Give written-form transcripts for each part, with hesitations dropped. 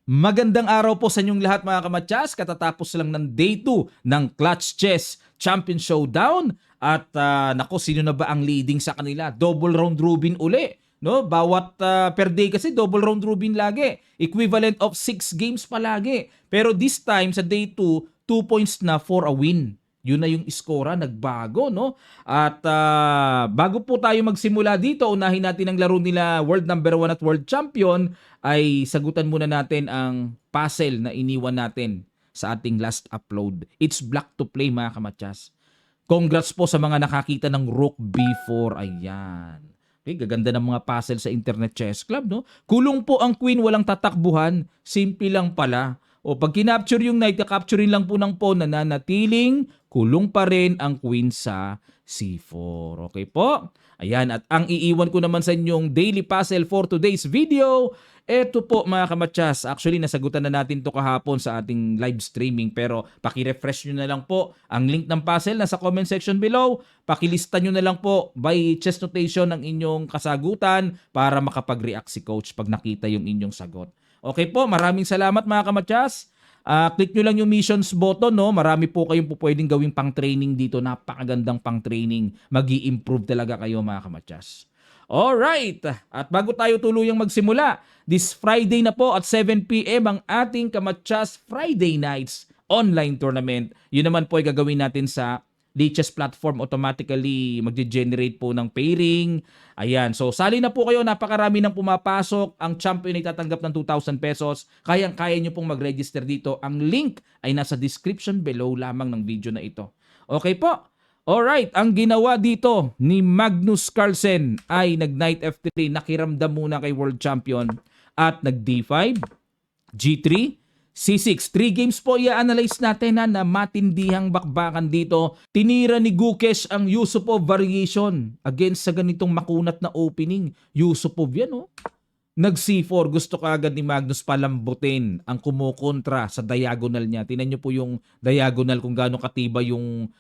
Magandang araw po sa inyong lahat mga kamatyas. Katatapos lang ng day 2 ng Clutch Chess Champion Showdown. At nako, sino na ba ang leading sa kanila? Double round robin uli. No? Bawat per day kasi double round robin lagi. Equivalent of 6 games palagi. Pero this time sa day 2, 2 points na for a win. Yun na yung iskora, nagbago, no? At bago po tayo magsimula dito, unahin natin ang laro nila World Number 1 at World Champion, ay sagutan muna natin ang puzzle na iniwan natin sa ating last upload. It's black to play mga kamatyas. Congrats po sa mga nakakita ng Rook B4. Ayan. Okay, gaganda ng mga puzzle sa Internet Chess Club, no? Kulong po ang queen, walang tatakbuhan. Simple lang pala. O pag kinapture yung knight, capturein lang po ng pawn, nananatiling kulong pa rin ang queen sa c4. Okay po? Ayan, at ang iiwan ko naman sa inyong daily puzzle for today's video, eto po mga kamatyas. Actually, nasagutan na natin to kahapon sa ating live streaming, pero paki-refresh nyo na lang po ang link ng puzzle nasa comment section below. Pakilista nyo na lang po by chess notation ang inyong kasagutan para makapag-react si coach pag nakita yung inyong sagot. Okay po, maraming salamat mga kamatyas. Click nyo lang yung missions button, no? Marami po kayong po pwedeng gawing pang-training dito. Napakagandang pang-training. Mag-i-improve talaga kayo mga kamatyas. Alright! At bago tayo tuluyang magsimula, this Friday na po at 7 PM ang ating Kamatyas Friday Nights online tournament. Yun naman po ay gagawin natin sa Lichess platform. Automatically magge-generate po ng pairing. Ayan. So, sali na po kayo. Napakarami nang pumapasok. Ang champion ay tatanggap ng 2,000 pesos. Kayang-kaya nyo pong mag-register dito. Ang link ay nasa description below lamang ng video na ito. Okay po? Alright. Ang ginawa dito ni Magnus Carlsen ay nag-Knight F3. Nakiramdam muna kay World Champion. At nag-D5, G3, C6. 3 games po i-analyze natin na matindihang bakbakan dito. Tinira ni Gukesh ang Yusupov variation against sa ganitong makunat na opening. Yusupov yan, oh. Nag-C4. Gusto kaagad ni Magnus palambutin ang kumukontra sa diagonal niya. Tingnan niyo po yung diagonal kung gaano katiba yung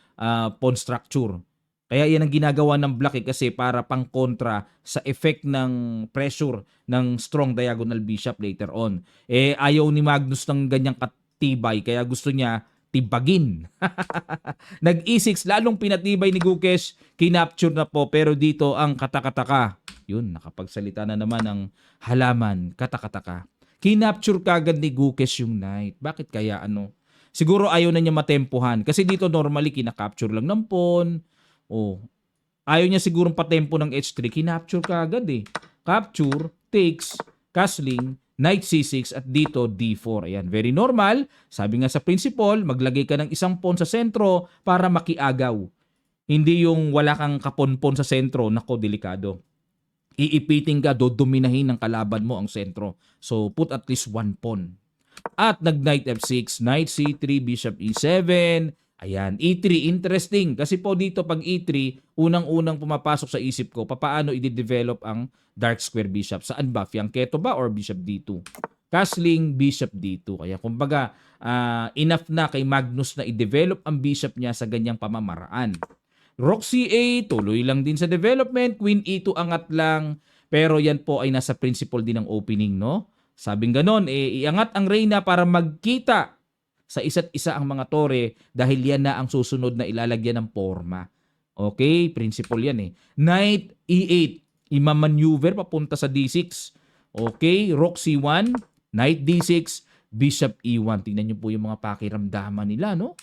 pawn structure. Kaya yan ang ginagawa ng black kasi para pang kontra sa effect ng pressure ng strong diagonal bishop later on. Ayaw ni Magnus ng ganyang katibay kaya gusto niya tibagin. Nag-E6, lalong pinatibay ni Gukesh, kinapture na po pero dito ang katakataka. Yun, nakapagsalita na naman ang halaman, katakataka. Kinapture kagad ni Gukesh yung knight. Bakit kaya ano? Siguro ayaw na niya matempuhan kasi dito normally kinakapture lang ng pawn. Oh, ayaw niya sigurong patempo ng H3, kinapture ka agad eh. Capture, takes, castling, knight C6 at dito D4. Ayan, very normal. Sabi nga sa principle, maglagay ka ng isang pawn sa sentro para makiagaw. Hindi yung wala kang kaponpon sa sentro, nako delikado. Iipiting ka, dodominahin ng kalaban mo ang sentro. So put at least one pawn. At nag-knight F6, knight C3, bishop E7. Ayan, E3, interesting. Kasi po dito pag E3, unang-unang pumapasok sa isip ko, paano i-develop ang dark square bishop? Saan ba? Fianchetto ba or bishop D2? Castling, bishop D2. Kaya kumbaga, enough na kay Magnus na i-develop ang bishop niya sa ganyang pamamaraan. Rook C8, tuloy lang din sa development. Queen E2, angat lang. Pero yan po ay nasa principle din ng opening, no? Sabing ganon, iangat ang reyna para magkita sa isa't isa ang mga tore dahil yan na ang susunod na ilalagyan ng forma. Okay? Principle yan eh. Knight E8. Imamaneuver papunta sa D6. Okay? Rook C1. Knight D6. Bishop E1. Tingnan nyo po yung mga pakiramdaman nila, no?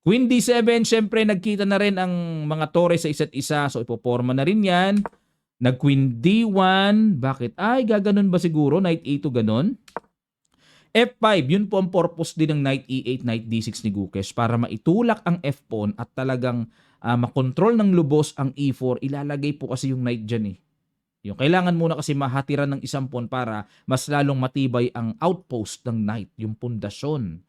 Queen D7. Syempre, nagkita na rin ang mga tore sa isa't isa. So, ipoporma na rin yan. Nag-Queen D1. Bakit? Ay, gaganon ba siguro? Knight E2 ganon? F5, yun po ang purpose din ng Knight E8, Knight D6 ni Gukesh para maitulak ang F-pawn at talagang makontrol ng lubos ang E4. Ilalagay po kasi yung knight dyan eh. Yung kailangan muna kasi mahatiran ng isang pawn para mas lalong matibay ang outpost ng knight, yung pundasyon.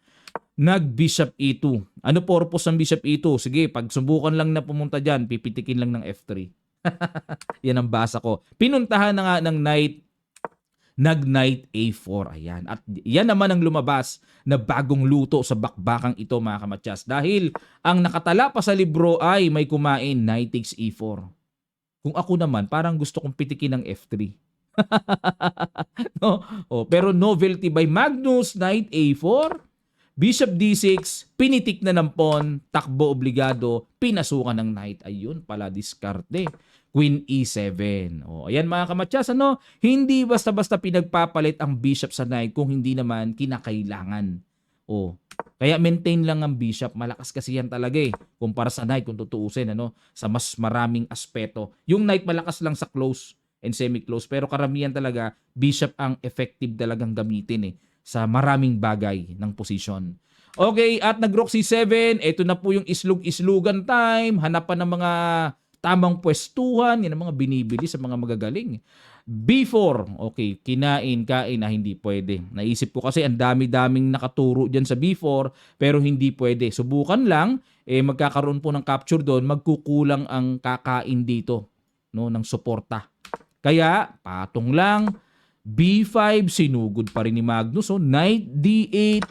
Nag-Bishop E2. Ano purpose ng Bishop E2? Sige, pag subukan lang na pumunta dyan, pipitikin lang ng F3. Yan ang basa ko. Pinuntahan na nga ng knight, nag-knight A4. Ayan. At yan naman ang lumabas na bagong luto sa bakbakang ito mga kamatyas. Dahil ang nakatala pa sa libro ay may kumain, knight takes E4. Kung ako naman, parang gusto kong pitikin ng F3. No? Pero novelty by Magnus, Knight A4, Bishop D6, pinitik na ng pawn, takbo obligado, pinasukan ng knight. Ayun pala, diskarte. Queen E7. Ayan mga kamatsas, ano? Hindi basta-basta pinagpapalit ang bishop sa knight kung hindi naman kinakailangan. Kaya maintain lang ang bishop. Malakas kasi yan talaga kumpara sa knight kung tutuusin, ano? Sa mas maraming aspeto. Yung knight malakas lang sa close and semi-close. Pero karamihan talaga, bishop ang effective talagang gamitin sa maraming bagay ng posisyon. Okay, at nag-rook C7. Ito na po yung islug-islugan time. Hanapan ng mga tamang pwestuhan. Yan ang mga binibili sa mga magagaling. B4. Okay, kinain, kain na hindi pwede. Naisip ko kasi ang dami-daming nakaturo dyan sa B4 pero hindi pwede. Subukan lang, magkakaroon po ng capture doon, magkukulang ang kakain dito, no, ng suporta. Kaya, patong lang. B5, sinugod pa rin ni Magnus. Knight D8.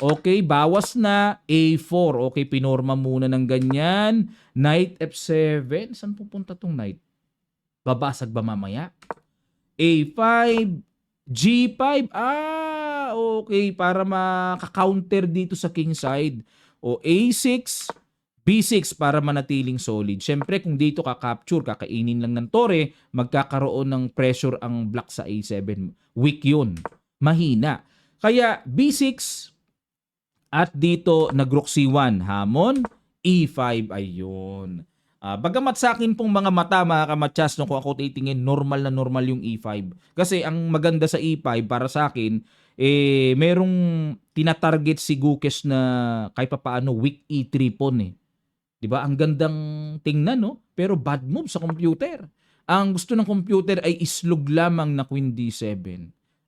Okay, bawas na. A4. Okay, pinorma muna ng ganyan. Knight F7. Saan pupunta tong knight? Babasag ba mamaya? A5. G5. Okay. Para maka-counter dito sa king side. A6. B6 para manatiling solid. Siyempre, kung dito ka-capture, kakainin lang ng tore, magkakaroon ng pressure ang black sa A7. Weak yun. Mahina. Kaya B6 at dito nag-rook C1. Hamon, E5. Ayun. Bagamat sa akin pong mga mata, mga kamatsas, kung ako titingin, normal na normal yung E5. Kasi ang maganda sa E5 para sa akin, merong tinatarget si Gukesh na kahit papaano weak E3 pawn 'Di ba? Ang gandang tingnan, no? Pero bad move sa computer. Ang gusto ng computer ay islog lamang na Queen D7.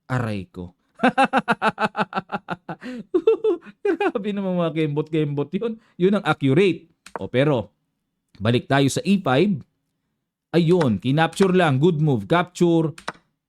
Aray ko. Grabe naman mga kembot-kembot yun. Yun ang accurate. Pero, balik tayo sa E5. Ayun, kinapture lang. Good move. Capture.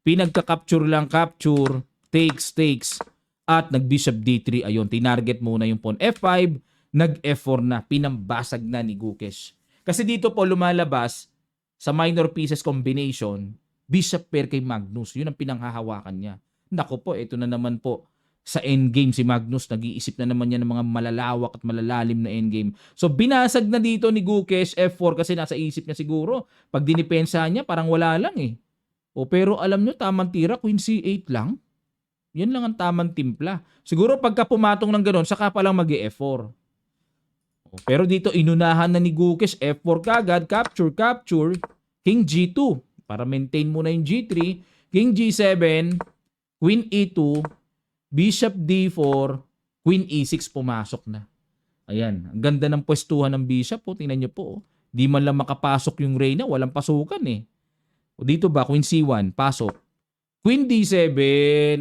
Pinagka-capture lang. Capture. Takes. At nag-bishop D3. Ayun, tinarget muna yung pawn F5. Nag-F4 na, pinambasag na ni Gukesh. Kasi dito po lumalabas sa minor pieces combination, bishop pair kay Magnus. Yun ang pinanghahawakan niya. Nako po, ito na naman po. Sa endgame si Magnus, nag-iisip na naman niya ng mga malalawak at malalalim na endgame. So binasag na dito ni Gukesh F4 kasi nasa isip niya siguro. Pag dinipensa niya, parang wala lang pero alam nyo, tamang tira, Queen C8 lang. Yan lang ang tamang timpla. Siguro pagka pumatong ng gano'n, saka pa lang mag-E4. Pero dito inunahan na ni Gukesh, F4 kagad, capture, King G2 para maintain muna yung G3, King G7, Queen E2, Bishop D4, Queen E6 pumasok na. Ayan, ang ganda ng pwestuhan ng Bishop tingnan nyo po. Di man lang makapasok yung Reyna, walang pasukan dito ba, Queen C1, pasok. Queen D7,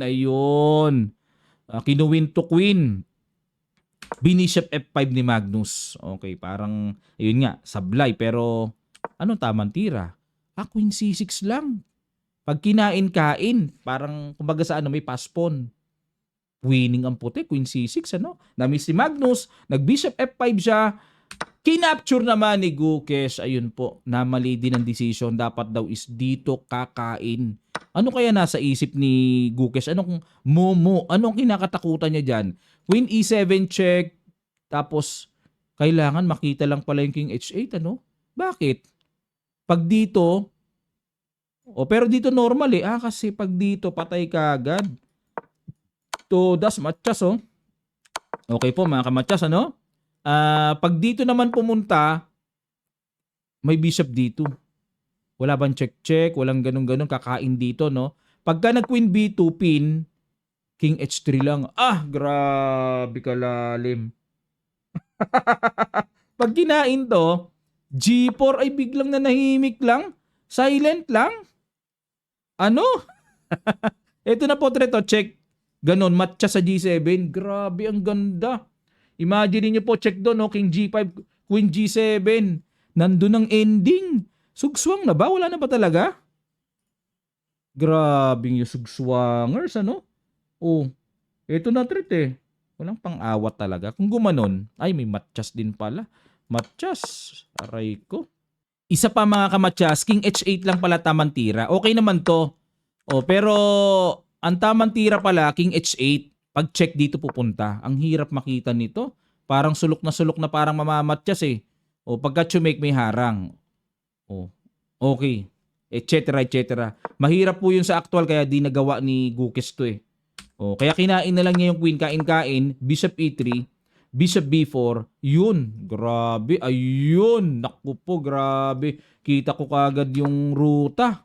ayun. Kinuwin to Queen. Bishop F5 ni Magnus. Okay, parang, ayun nga, sablay. Pero, anong tamang tira? Queen C6 lang. Pag kinain-kain, parang, kumbaga sa may paspon. Winning ang puti, Queen C6, Na-miss si Magnus, nag-Bishop F5 siya. Kinapture naman ni Gukesh. Ayun po, namali din ang decision. Dapat daw is dito kakain. Ano kaya nasa isip ni Gukesh? Anong momo? Anong kinakatakutan niya dyan? Queen E7 check. Tapos, kailangan makita lang pala yung King H8, Bakit? Pag dito, pero dito normal kasi pag dito, patay ka agad. Das matchas, Okay po, mga kamatchas, pag dito naman pumunta, may bishop dito. Wala bang check-check, walang ganun-ganun, kakain dito, Pagka nag-Queen B2 pin, King H3 lang. Grabe kalalim. Pag kinain to, G4 ay biglang nanahimik lang. Silent lang. Ito na po, treto, check. Ganon, matcha sa G7. Grabe, ang ganda. Imagine niyo po, check doon, King G5, Queen G7. Nandun ang ending. Sugswang na ba? Wala na ba talaga? Grabe yung sugswangers, ito na treat Walang pang-awat talaga. Kung gumanon, ay may matchas din pala. Matchas. Aray ko. Isa pa mga kamatchas, King H8 lang pala tamang tira. Okay naman to. Oh, pero ang tamang tira pala, King H8. Pag check dito pupunta. Ang hirap makita nito. Parang sulok na parang mamamatyas eh. O pagka check may harang. Oh, okay. Et cetera. Mahirap po yun sa actual kaya di nagawa ni Gukes to eh. Oh, kaya kinain na lang niya yung queen, kain-kain, bishop e3, bishop b4, yun. Grabe, ayun. Naku po, grabe. Kita ko kagad yung ruta.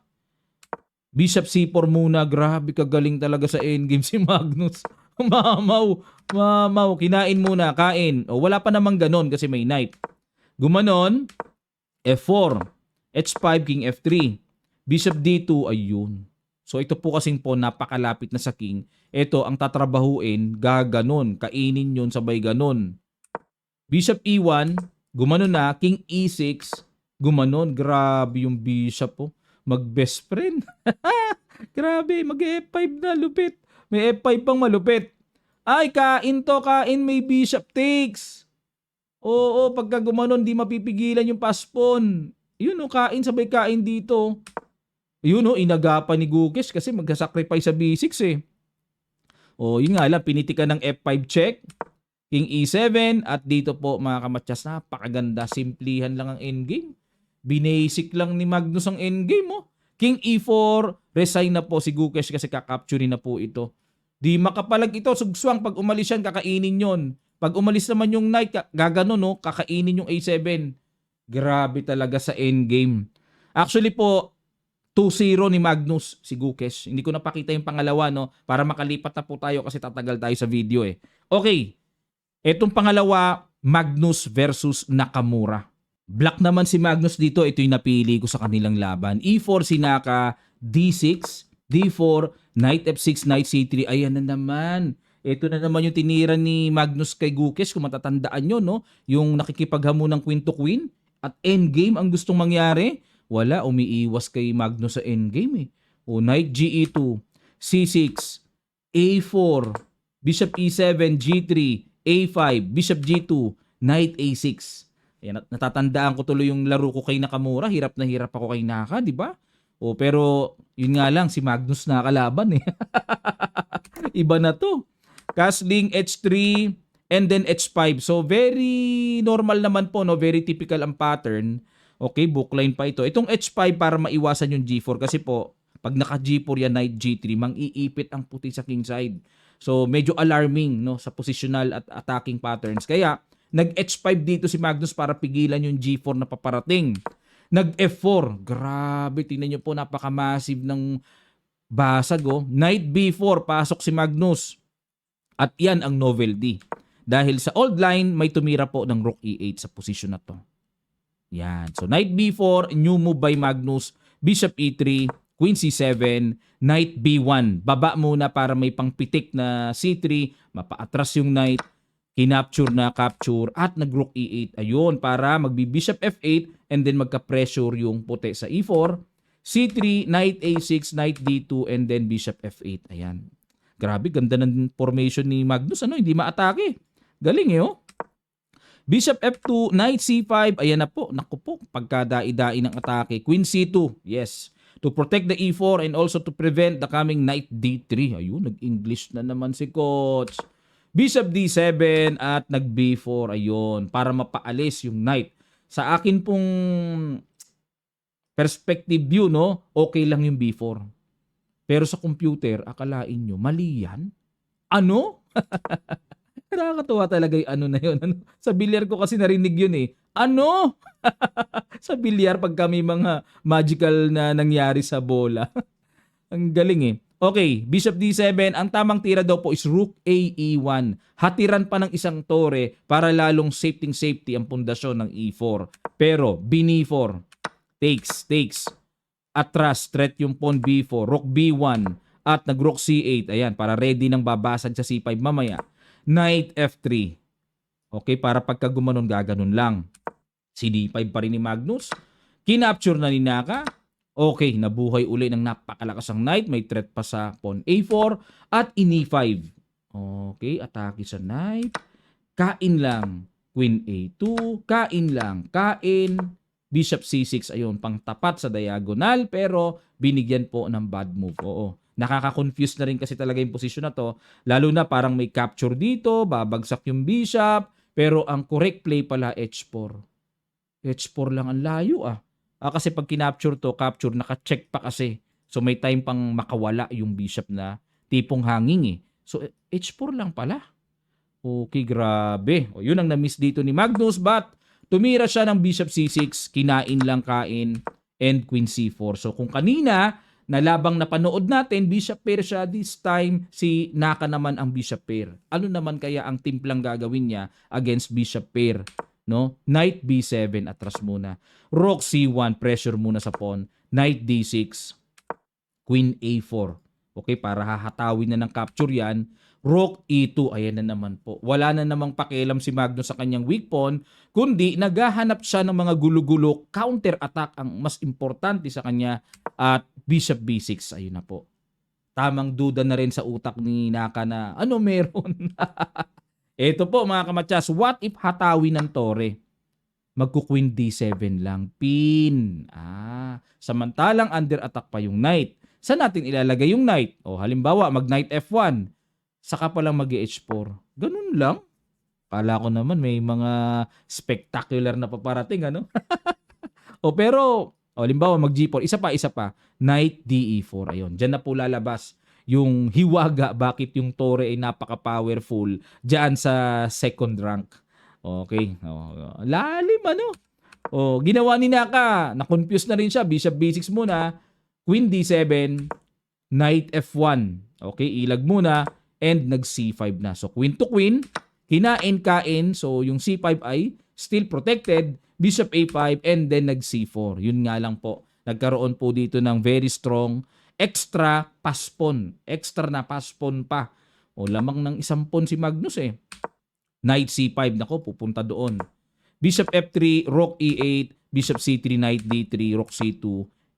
Bishop C4 muna. Grabe, kagaling talaga sa endgame si Magnus. Mamaw. Mamaw. Kinain muna. Kain. O, wala pa namang ganon kasi may knight. Gumanon. F4. H5, King F3. Bishop D2. Ayun. So ito po kasing po napakalapit na sa king. Ito ang tatrabahuin. Gaganon. Kainin yun sabay ganon. Bishop E1. Gumanon na. King E6. Gumanon. Grabe yung bishop po. Mag-best friend. Grabe, mag-F5 na, lupit. May F5 pang malupit. Ay, kain to, kain, may bishop takes. Oo, pagka gumanon, di mapipigilan yung paspon. Yun o, kain, sabay kain dito. Yun o, inagapan ni Gukes kasi magsasacrifice sa B6 eh. O, yun nga lang, pinitikan ng F5 check. King E7 at dito po mga kamatyas, napakaganda. Simplihan lang ang endgame. Binasic lang ni Magnus ang endgame mo. King E4, resign na po si Gukes kasi kakapturin na po ito. Di makapalag ito, sugswang. Pag umalis yan, kakainin yon. Pag umalis naman yung knight, gaganon no, kakainin yung A7. Grabe talaga sa endgame. Actually po, 2-0 ni Magnus si Gukes. Hindi ko napakita yung pangalawa no, para makalipat na po tayo kasi tatagal tayo sa video eh. Okay, etong pangalawa, Magnus versus Nakamura. Black naman si Magnus dito. Ito yung napili ko sa kanilang laban. E4 si Naka, D6, D4, Knight F6, Knight C3. Ayan na naman. Ito na naman yung tinira ni Magnus kay Gukes. Kung matatandaan nyo, no? Yung nakikipaghamon ng queen to queen. At endgame ang gustong mangyari. Wala, umiiwas kay Magnus sa endgame eh. O, Knight GE2, C6, A4, Bishop E7, G3, A5, Bishop G2, Knight A6. Ayan, natatandaan ko tuloy yung laro ko kay Nakamura. Hirap na hirap ako kay Naka, di ba? O, pero yun nga lang, si Magnus na kalaban eh. Iba na to. Castling H3 and then H5. So very normal naman po, no? Very typical ang pattern. Okay, bookline pa ito. Itong H5 para maiwasan yung G4 kasi po, pag naka G4 yan, Knight G3, mang-iipit ang puti sa king side. So medyo alarming no sa positional at attacking patterns. Kaya nag-H5 dito si Magnus para pigilan yung G4 na paparating. Nag-F4. Grabe, tingnan nyo po, napaka-massive ng basag. Oh. Knight B4, pasok si Magnus. At yan ang novelty. Dahil sa old line, may tumira po ng Rook E8 sa posisyon na to. Yan. So, Knight B4, new move by Magnus. Bishop E3, Queen C7, Knight B1. Baba muna para may pangpitik na C3, mapaatras yung Knight. Kinapture na capture at nag-rook E8. Ayun, para magbi-bishop F8 and then magka-pressure yung puti sa E4. C3, Knight A6, Knight D2 and then bishop F8. Ayan. Grabe, ganda ng formation ni Magnus. Ano, hindi maatake. Galing eh, oh. Bishop F2, Knight C5. Ayan na po. Naku po, pagkadai-dai ng atake. Queen C2. Yes. To protect the E4 and also to prevent the coming Knight D3. Ayun, nag-English na naman si coach. Bishop D7 at nag-B4. Ayun, para mapaalis yung knight. Sa akin pong perspective view, no, okay lang yung B4. Pero sa computer, akalain nyo, mali yan? Ano? Nakakatuwa talaga yung ano na yun. Ano? Sa bilyar ko kasi narinig yun eh. Ano? Sa bilyar pag kami mga magical na nangyari sa bola. Ang galing eh. Okay, Bishop D7, ang tamang tira daw po is Rook AE1. Hatiran pa ng isang tore para lalong safety ang pundasyon ng E4. Pero, B4, takes. Atras, threat yung pawn B4, Rook B1, at nag-Rook C8. Ayan, para ready ng babasag sa C5 mamaya. Knight F3. Okay, para pagka gumanon, gaganon lang. Si D5 pa rin ni Magnus. Kinapture na ni Naka. Okay, nabuhay uli ng napakalakas ang knight. May threat pa sa pawn A4 at ini5. Okay, atake sa knight. Kain lang. Queen A2. Kain lang. Kain. Bishop C6, ayun, pang tapat sa diagonal, pero binigyan po ng bad move. Oo. Nakaka-confuse na rin kasi talaga yung posisyon na to. Lalo na parang may capture dito, babagsak yung bishop, pero ang correct play pala H4. H4 lang ang layo ah. Kasi pag kinapture to, capture, naka-check pa kasi. So may time pang makawala yung bishop na tipong hanging eh. So H4 lang pala. Okay, grabe. O, yun ang na-miss dito ni Magnus, but tumira siya ng Bishop C6, kinain lang kain, and Queen C4. So kung kanina, na labang napanood natin, Bishop pair siya, this time si Naka naman ang Bishop pair. Ano naman kaya ang timplang gagawin niya against Bishop pair? No? Knight B7, atras muna. Rook C1, pressure muna sa pawn. Knight D6, Queen A4. Okay, para hahatawin na ng capture yan. Rook E2, ayan na naman po. Wala na namang pakialam si Magnus sa kanyang weak pawn, kundi naghahanap siya ng mga gulo-gulo, counter-attack ang mas importante sa kanya at Bishop B6, ayun na po. Tamang duda na rin sa utak ni Naka na ano meron. Ito po mga kamatsas, what if hatawin ng tore? Magku-Queen D7 lang. Pin. Samantalang under attack pa yung knight. Saan natin ilalagay yung knight? O halimbawa, mag-knight F1. Saka pa lang mag-H4. Ganun lang. Kala ko naman may mga spectacular na paparating, ano? Pero, halimbawa, mag-G4. Isa pa. Knight DE4. Ayun. Diyan na po lalabas yung hiwaga bakit yung tore ay napaka-powerful diyan sa second rank. Okay. Lalim ano. Ginawa ni Naka. Na-confuse na rin siya. Bishop B6 muna. Queen D7. Knight F1. Okay. Ilag muna. And nag-C5 na. So, queen to queen. Kinain-kain. So, yung C5 ay still protected. Bishop A5. And then nag-C4. Yun nga lang po. Nagkaroon po dito ng very strong extra paspon. Extra na paspon pa. Lamang ng isang pon si Magnus eh. Knight C5. Nako, pupunta doon. Bishop F3. Rook E8. Bishop C3. Knight D3. Rook C2.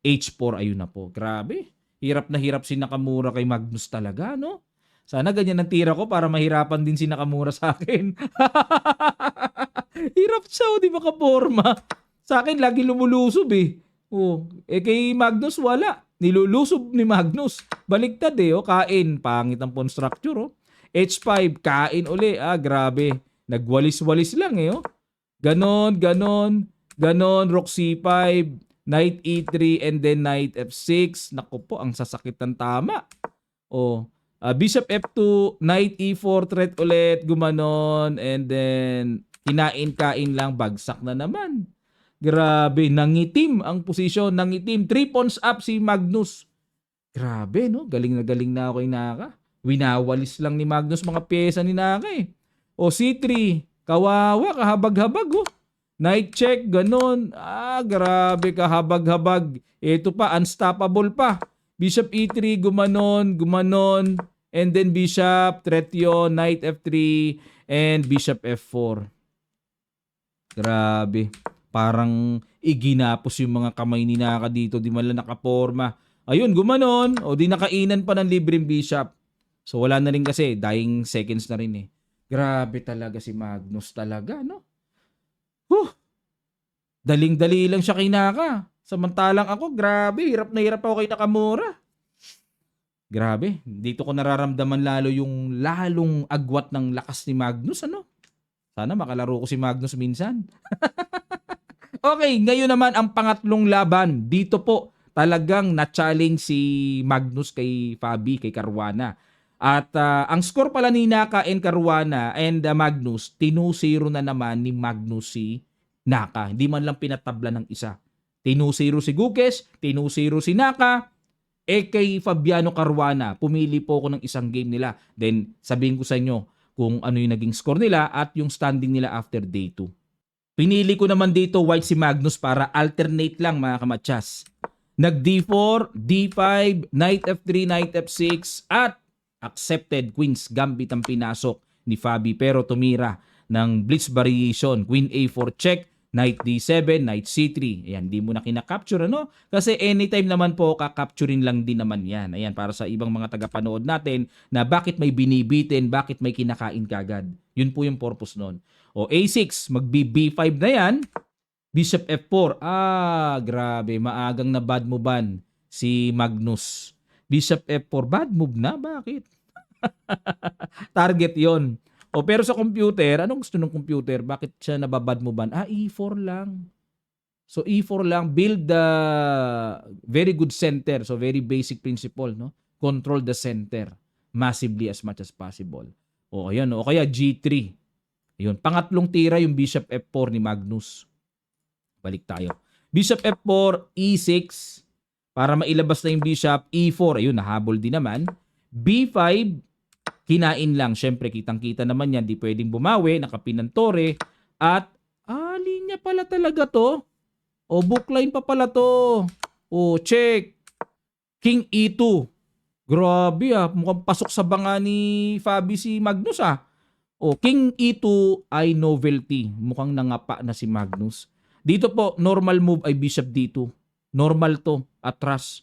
H4. Ayun na po. Grabe. Hirap na hirap si Nakamura kay Magnus talaga, no? Sana ganyan ang tira ko para mahirapan din si Nakamura sa akin. Hirap siya, di ba kaporma? Sa akin, lagi lumulusob eh. Kay Magnus, wala. Nilulusob ni Magnus. Baliktad eh, kain. Pangit ang pawn structure, H5, kain uli. Grabe. Nagwalis-walis lang eh, Ganon. Rook C5, Knight E3, and then Knight F6. Naku po, ang sasakit ng tama. Bishop F2, Knight E4, threat ulit, gumanon, and then kinain-kain lang, bagsak na naman. Grabe, nangitim ang posisyon, nangitim. 3 pawns up si Magnus. Grabe, no? Galing na ako kay Naka. Winawalis lang ni Magnus mga pyesa ni Naka eh. C3, kawawa, kahabag-habag Knight check, ganon. Grabe, kahabag-habag. Ito pa, unstoppable pa. Bishop E3, gumanon, and then Bishop, threat yun, Knight F3, and Bishop F4. Grabe. Parang iginapos yung mga kamay ni Naka dito, di man lang nakaporma. Ayun, gumanon, di nakainan pa ng libreng Bishop. So wala na rin kasi, dying seconds na rin eh. Grabe talaga si Magnus talaga, no? Daling-dali lang siya kay Naka. Samantalang ako, grabe, hirap na hirap ako kay Nakamura. Grabe, dito ko nararamdaman lalo yung lalong agwat ng lakas ni Magnus, ano? Sana makalaro ko si Magnus minsan. Okay, ngayon naman ang pangatlong laban. Dito po, talagang na-challenge si Magnus kay Fabi, kay Caruana. At ang score pala ni Naka and Caruana and Magnus, 2-0 na naman ni Magnus si Naka. Hindi man lang pinatabla ng isa. 2-0 si Gukes, 2-0 si Naka. Kay Fabiano Caruana, pumili po ako ng isang game nila. Then sabihin ko sa inyo kung ano yung naging score nila at yung standing nila after day 2. Pinili ko naman dito white si Magnus para alternate lang mga kamatsas. Nag D4, D5, Knight F3, Knight F6 at accepted Queen's Gambit ang pinasok ni Fabi pero tumira ng Blitz variation. Queen A4 check, Knight D7, Knight C3. Ayan, di mo na kinakapture, ano? Kasi anytime naman po, kakapturin lang din naman yan. Ayan, para sa ibang mga tagapanood natin na bakit may binibitin, bakit may kinakain kagad. Yun po yung purpose nun. A6, mag-B5 na yan. Bishop F4. Grabe. Maagang na bad movean si Magnus. Bishop F4. Bad move na? Bakit? Target yon. Pero sa computer, anong gusto ng computer? Bakit siya nababad movean? E4 lang. So E4 lang, build the very good center. So very basic principle, no? Control the center massively as much as possible. Ayan, o kaya G3. Ayun, pangatlong tira yung Bishop F4 ni Magnus. Balik tayo. Bishop F4, E6 para mailabas na yung Bishop. E4, ayun, nahabol din naman. B5, kinain lang. Syempre, kitang-kita naman yan. Di pwedeng bumawi. Nakapin ng tore. At, linya pala talaga to. Bookline pa pala to. Check. King E2. Grabe mukhang pasok sa banga ni Fabi si Magnus King E2 ay novelty. Mukhang nangapa na si Magnus. Dito po, normal move ay Bishop D2. Normal to. Atras.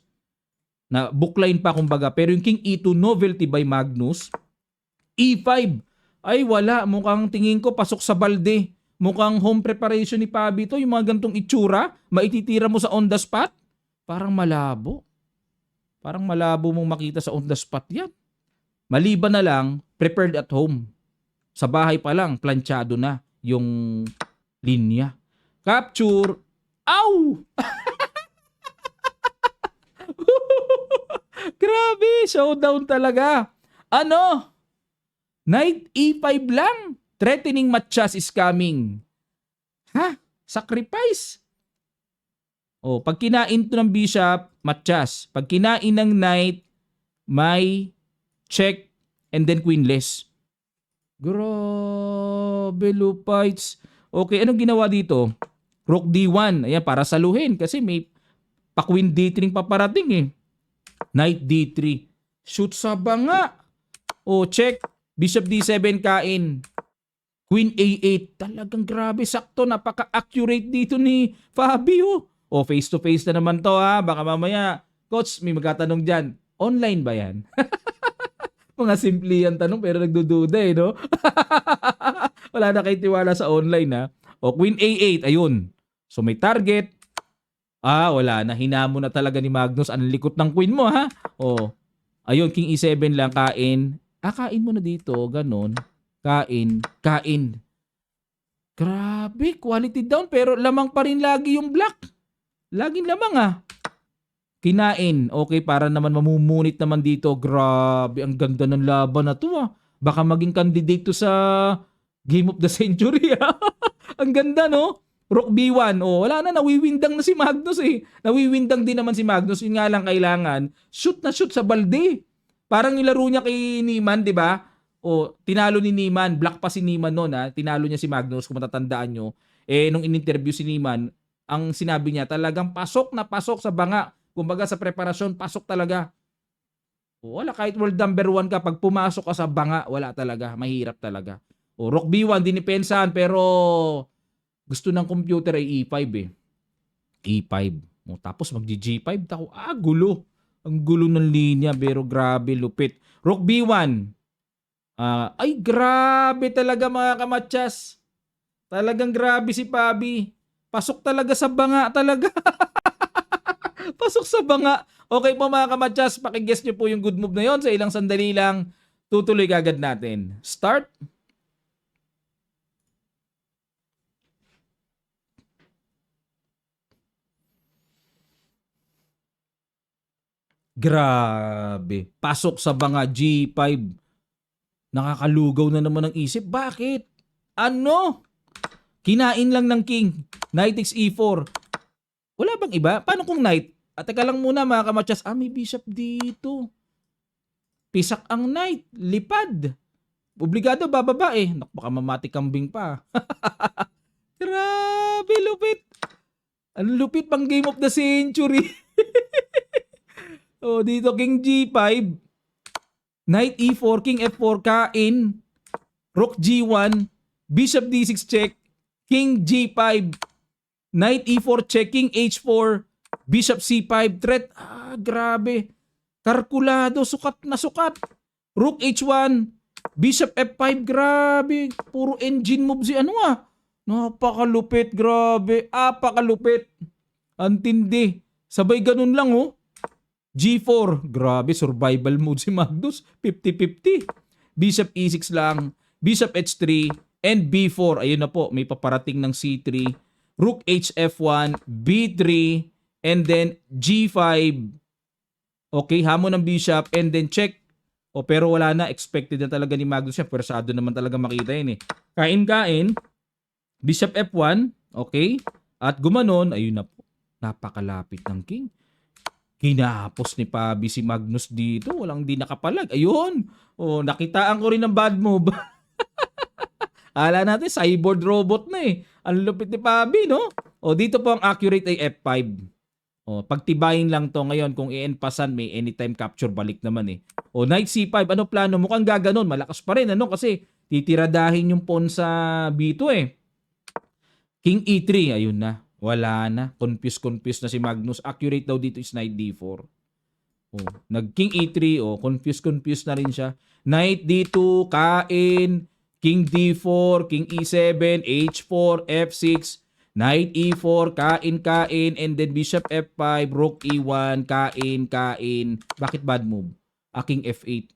Na bookline pa kumbaga. Pero yung King E2 novelty by Magnus. E5. Ay wala. Mukhang tingin ko pasok sa balde. Mukhang home preparation ni Fabi to. Yung mga gantong itsura. Maititira mo sa on the spot. Parang malabo. Parang malabo mong makita sa on the spot yan. Maliban na lang, prepared at home. Sa bahay pa lang, planchado na yung linya. Capture. Ow! Grabe, showdown talaga. Knight E5 lang. Threatening Matias is coming. Sacrifice. Pag kinain to ng Bishop, Matias. Pag kinain ng Knight, may check and then queenless. Grabe, Lupites. Okay, anong ginawa dito? Rook D1. Ayan, para saluhin kasi may pa-queen D3 paparating Knight D3. Shoot sa banga. Check. Bishop D7 kain. Queen A8. Talagang grabe. Sakto. Napaka-accurate dito ni Fabio. Face to face na naman to Baka mamaya, coach, may magtatanong dyan. Online ba yan? Mga simple yan tanong pero nagdududa no? Wala na kayo tiwala sa online Queen A8. Ayun. So may target. Wala na. Hinamo na talaga ni Magnus. Ang likot ng queen mo Ayun, King E7 lang. Kain. Kain mo na dito. Ganon. Kain. Grabe. Quality down. Pero lamang pa rin lagi yung black. Laging lamang Kinain. Okay, para naman mamumunit naman dito. Grabe. Ang ganda ng laban na to Baka maging candidate to sa Game of the Century Ang ganda no? Rook B1. Wala na. Nawiwindang na si Magnus Nawiwindang din naman si Magnus. Yun nga lang kailangan. Shoot na shoot sa balde. Parang nilaro niya kay Niemann, di ba? Tinalo ni Niemann. Black pa si Niemann noon Tinalo niya si Magnus kung matatandaan nyo. Nung in-interview si Niemann, ang sinabi niya talagang pasok na pasok sa banga. Kumbaga sa preparasyon, pasok talaga. Wala, kahit world number 1 ka, pag pumasok ka sa banga, wala talaga. Mahirap talaga. Rook B1, dinipensahan, pero gusto ng computer ay E5 E5. Tapos mag-G5. Gulo. Ang gulo ng linya, pero grabe, lupit. Rook B1. Ay, grabe talaga mga kamatsas. Talagang grabe si Fabi. Pasok talaga sa banga talaga. Pasok sa banga. Okay po mga kamatsas, pakiguess nyo po yung good move na yon sa ilang sandali lang. Tutuloy agad natin. Start. Grabe. Pasok sa banga G5. Nakakalugaw na naman ang isip. Bakit? Kinain lang ng king. Knight takes E4. Wala bang iba? Paano kung knight? Teka lang muna mga kamatsas. May bishop dito. Pisak ang knight. Lipad. Obligado bababa Baka mamati kambing pa. Grabe, lupit. Ang lupit pang Game of the Century. Dito King G5. Knight E4, King F4, kain. Rook G1. Bishop D6 check. King G5. Knight E4 check. King H4. Bishop C5. Threat. Grabe. Kalkulado. Sukat na sukat. Rook H1. Bishop F5. Grabe. Puro engine move si Napakalupit, grabe. Apakalupit. Antindi. Sabay ganun lang, oh. G4. Grabe, survival mode si Magnus. 50-50. Bishop E6 lang. Bishop H3. And B4. Ayun na po, may paparating ng C3. Rook HF1. B3. And then G5. Okay, hamon ng bishop. And then check. O pero wala na. Expected na talaga ni Magnus yan. Persado naman talaga makita yun eh. Kain-kain. Bishop F1. Okay. At gumanon. Ayun na po. Napakalapit ng king. Kinapos ni Pabi si Magnus dito. Walang di nakapalag. Ayun. O, nakitaan ko rin ng bad move. Ala natin, cyborg robot na eh. Ang lupit ni Pabi, no? O, dito po ang accurate ay F5. O, pagtibayin lang to ngayon. Kung i-enpasan, may anytime capture balik naman eh. O, knight C5. Ano plano? Mukhang gaganon. Malakas pa rin, ano? Kasi titiradahin yung pawn sa B2 eh. King E3. Ayun na. Wala na. Confused na si Magnus. Accurate daw dito is knight D4. Oh, nag-king E3. Oh, confused na rin siya. Knight D2, kain. King D4, King E7, H4, F6. Knight E4, kain. And then Bishop F5, Rook E1, kain. Bakit bad move? King F8.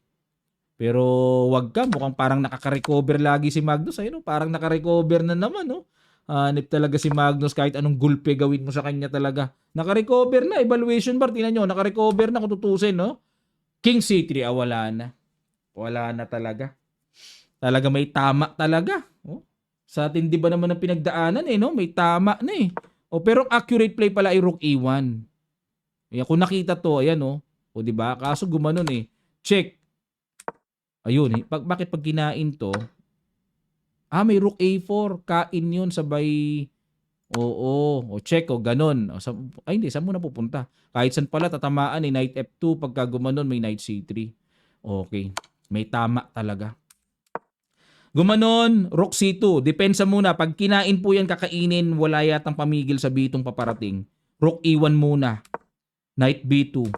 Pero wag ka. Mukhang parang nakaka-recover lagi si Magnus. Ayun, parang naka-recover na naman. No? Hanip talaga si Magnus kahit anong gulpe gawin mo sa kanya talaga. Naka-recover na. Evaluation bar. Tingnan nyo. Naka-recover na kung tutusin. No? King C3. Wala na. Wala na talaga. Talaga may tama talaga. Oh. Sa atin di ba naman ang pinagdaanan eh. No? May tama na eh. Oh, pero accurate play pala ay Rook E1. Ayan, kung nakita to. Ayan oh. O di ba? Kaso gumanon eh. Check. Ayun eh. Bakit pag kinain to? May Rook A4. Kain yun sabay. Oo. O check o ganon. Ay hindi. Saan mo na pupunta? Kahit saan pala tatamaan eh. Knight F2. Pagka gumanon may Knight C3. Okay. May tama talaga. Gumanon. Rook C2. Depensa muna. Pag kinain po yan kakainin. Wala yatang pamigil sa bitong paparating. Rook E1 muna. Knight B2.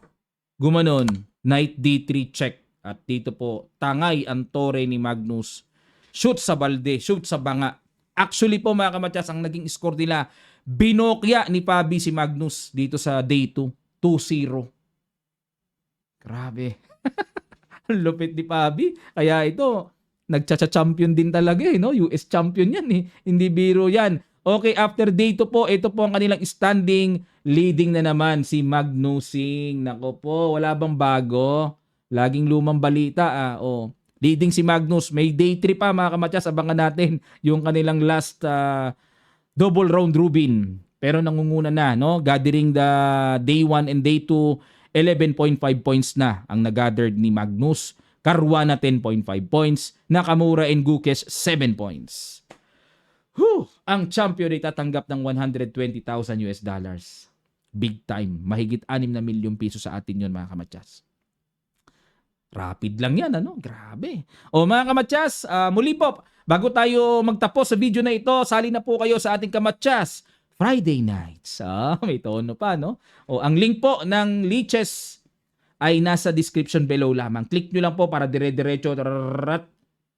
Gumanon. Knight D3 check. At dito po. Tangay ang tore ni Magnus. Shoot sa balde, shoot sa banga. Actually po mga kamatyas, ang naging score nila, binokya ni Pabi si Magnus dito sa day 2. 2-0. Grabe. Lupit ni Pabi. Kaya ito, nagcha-champion din talaga eh, no? US champion yan eh. Hindi biro yan. Okay, after day 2 po, ito po ang kanilang standing. Leading na naman si Magnusing. Nako po, wala bang bago? Laging lumang balita oh. Leading si Magnus. May day 3 pa mga kamatyas. Abangan natin yung kanilang last double round robin. Pero nangunguna na. No? Gathering the day 1 and day 2, 11.5 points na ang nagathered ni Magnus. Caruana 10.5 points. Nakamura and Gukes 7 points. Ang champion ay tatanggap ng $120,000. Big time. Mahigit 6 na milyong piso sa atin yun mga kamatyas. Rapid lang yan, ano? Grabe. O mga kamatyas, muli po, bago tayo magtapos sa video na ito, sali na po kayo sa ating kamatyas Friday Nights. May tono pa, no? O ang link po ng Liches ay nasa description below lamang. Click nyo lang po para dire-diretso.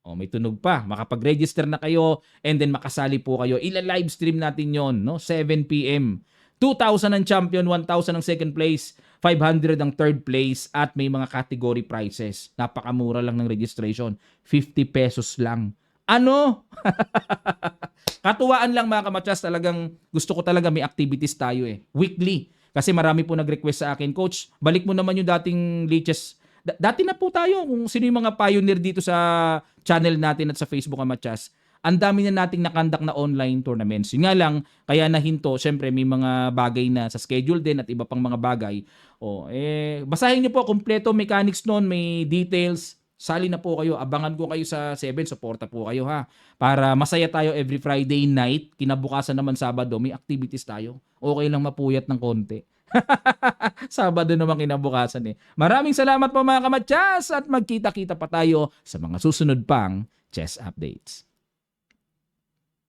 O may tunog pa. Makapag-register na kayo and then makasali po kayo. Ila-live stream natin yon, no? 7 p.m. 2,000 ang champion, 1,000 ang second place, 500 ang third place at may mga category prizes. Napakamura lang ng registration. 50 pesos lang. Ano? Katuwaan lang mga kamatyas. Talagang gusto ko talaga may activities tayo eh. Weekly. Kasi marami po nag-request sa akin, Coach, balik mo naman yung dating Liches. Dati na po tayo kung sino yung mga pioneer dito sa channel natin at sa Facebook kamatyas. Ang dami na nating nakandak na online tournaments. Yun nga lang, kaya nahinto, syempre may mga bagay na sa schedule din at iba pang mga bagay. Basahin niyo po, kompleto mechanics noon, may details. Sali na po kayo, abangan ko kayo sa 7, suporta po kayo ha. Para masaya tayo every Friday night, kinabukasan naman Sabado, may activities tayo. Okay lang mapuyat ng konti. Sabado naman kinabukasan eh. Maraming salamat po mga kamatyas at magkita-kita pa tayo sa mga susunod pang chess updates.